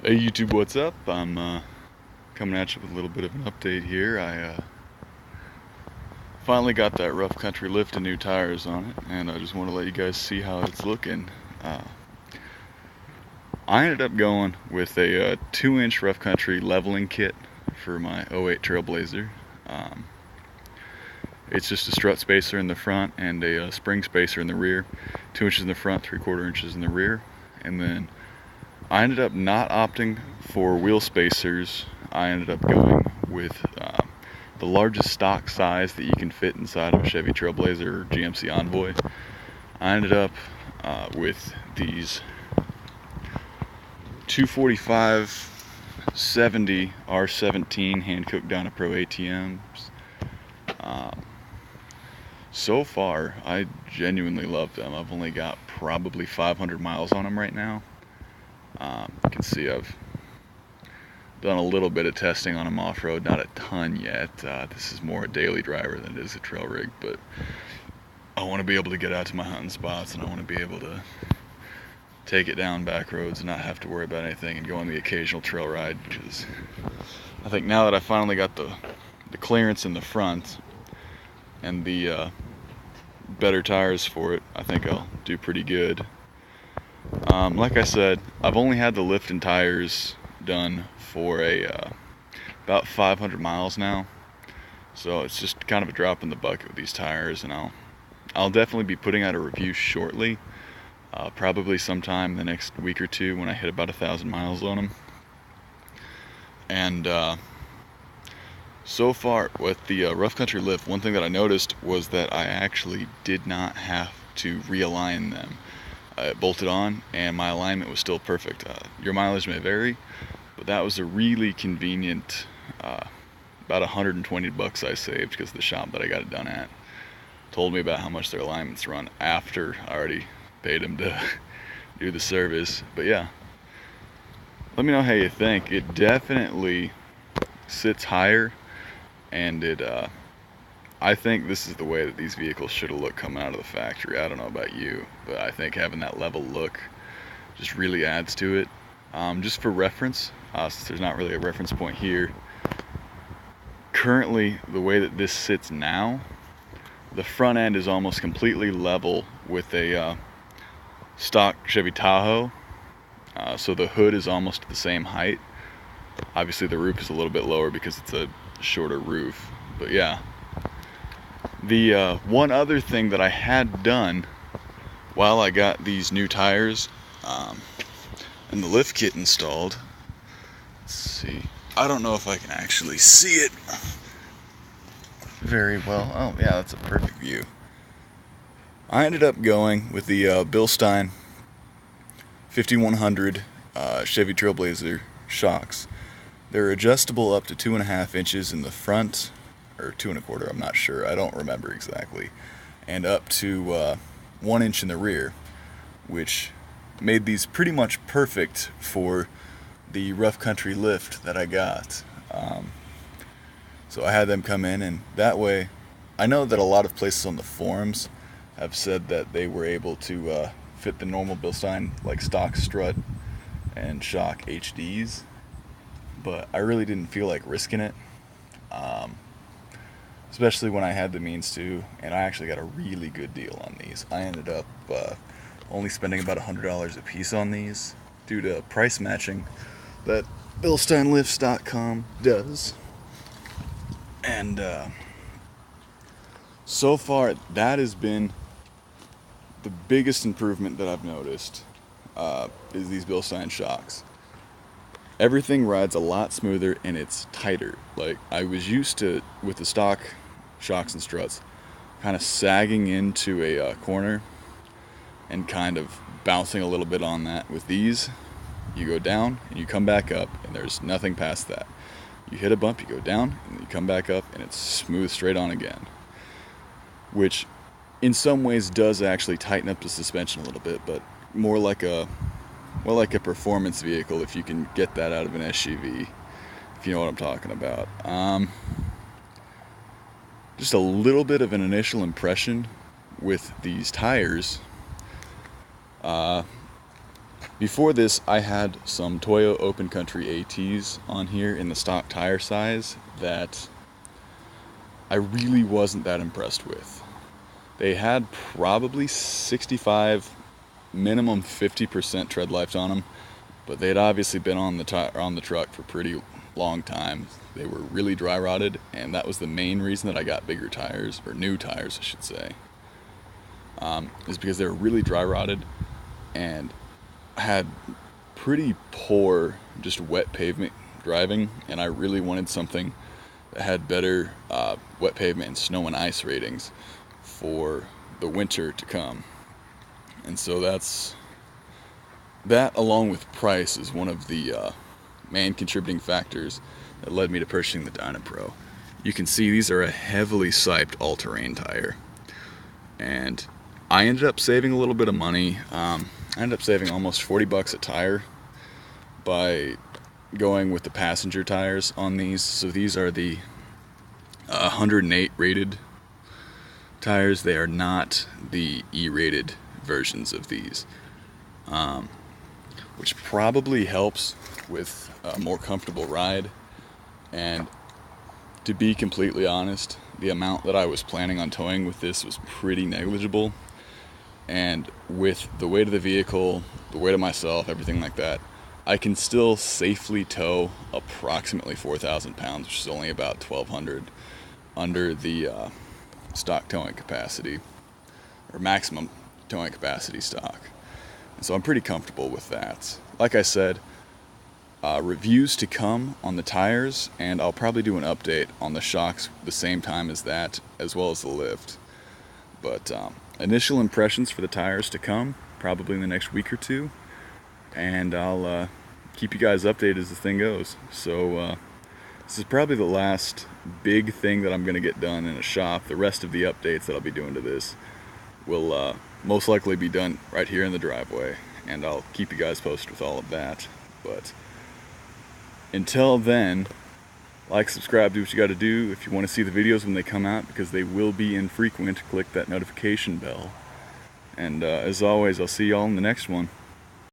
Hey YouTube, what's up? I'm coming at you with a little bit of an update here. I finally got that rough country lift and new tires on it, and I just want to let you guys see how it's looking. Uh, I ended up going with a 2-inch rough country leveling kit for my '08 Trailblazer. Um, it's just a strut spacer in the front and a spring spacer in the rear, 2 inches in the front, 3/4 inches in the rear, and then I ended up not opting for wheel spacers. I ended up going with the largest stock size that you can fit inside of a Chevy Trailblazer or GMC Envoy. I ended up with these 245/70 R17 hand-cooked dynapro ATMs. So far, I genuinely love them. I've only got probably 500 miles on them right now. You can see I've done a little bit of testing on them off-road, not a ton yet. This is more a daily driver than it is a trail rig, but I want to be able to get out to my hunting spots, and I want to be able to take it down back roads and not have to worry about anything and go on the occasional trail ride, because I think now that I finally got the clearance in the front and the better tires for it, I think I'll do pretty good. Like I said, I've only had the lift and tires done for about 500 miles now, so it's just kind of a drop in the bucket with these tires, and I'll definitely be putting out a review shortly, probably sometime the next week or two when I hit about 1,000 miles on them. And so far with the rough country lift, one thing that I noticed was that I actually did not have to realign them. It bolted on and my alignment was still perfect. Your mileage may vary, but that was a really convenient, about $120 I saved, because the shop that I got it done at told me about how much their alignments run after I already paid them to do the service. But yeah, let me know how you think. It definitely sits higher, and I think this is the way that these vehicles should have looked coming out of the factory. I don't know about you, but I think having that level look just really adds to it. Just for reference, since there's not really a reference point here, currently the way that this sits now, the front end is almost completely level with a stock Chevy Tahoe, so the hood is almost the same height. Obviously the roof is a little bit lower because it's a shorter roof, but yeah. The one other thing that I had done while I got these new tires and the lift kit installed, let's see, I don't know if I can actually see it very well. Oh yeah, that's a perfect view. I ended up going with the Bilstein 5100 Chevy Trailblazer shocks. They're adjustable up to 2.5 inches in the front, or 2 1/4, I'm not sure, I don't remember exactly, and up to 1 inch in the rear, which made these pretty much perfect for the rough country lift that I got. So I had them come in, and that way, I know that a lot of places on the forums have said that they were able to fit the normal Bilstein, like stock strut and shock HDs, but I really didn't feel like risking it. Especially when I had the means to, and I actually got a really good deal on these. I ended up only spending about $100 a piece on these due to price matching that BilsteinLifts.com does. And so far, that has been the biggest improvement that I've noticed, is these Bilstein shocks. Everything rides a lot smoother and it's tighter. Like, I was used to, with the stock shocks and struts, kind of sagging into a corner and kind of bouncing a little bit on that. With these, you go down and you come back up, and there's nothing past that. You hit a bump, you go down, and you come back up, and it's smooth straight on again. Which, in some ways, does actually tighten up the suspension a little bit, but more like a performance vehicle, if you can get that out of an SUV, if you know what I'm talking about. Just a little bit of an initial impression with these tires. Before this, I had some Toyo Open Country ATs on here in the stock tire size that I really wasn't that impressed with. They had probably 65, minimum 50% tread life on them, but they had obviously been on the truck for a pretty long time. They were really dry rotted, and that was the main reason that I got bigger tires, or new tires I should say, is because they were really dry rotted and had pretty poor just wet pavement driving, and I really wanted something that had better wet pavement and snow and ice ratings for the winter to come. And so that along with price is one of the main contributing factors that led me to purchasing the Dynapro. You can see these are a heavily siped all-terrain tire, and I ended up saving a little bit of money. I ended up saving almost 40 bucks a tire by going with the passenger tires on these. So these are the 108 rated tires. They are not the E-rated versions of these, which probably helps with a more comfortable ride. And to be completely honest, the amount that I was planning on towing with this was pretty negligible, and with the weight of the vehicle, the weight of myself, everything like that, I can still safely tow approximately 4,000 pounds, which is only about 1,200 under the stock towing capacity, or maximum towing capacity stock. And so I'm pretty comfortable with that. Like I said, reviews to come on the tires, and I'll probably do an update on the shocks the same time as that, as well as the lift. But initial impressions for the tires to come, probably in the next week or two, and I'll keep you guys updated as the thing goes. So this is probably the last big thing that I'm going to get done in a shop. The rest of the updates that I'll be doing to this will most likely be done right here in the driveway, and I'll keep you guys posted with all of that. But until then, like, subscribe, do what you got to do. If you want to see the videos when they come out, because they will be infrequent, click that notification bell. And as always, I'll see y'all in the next one.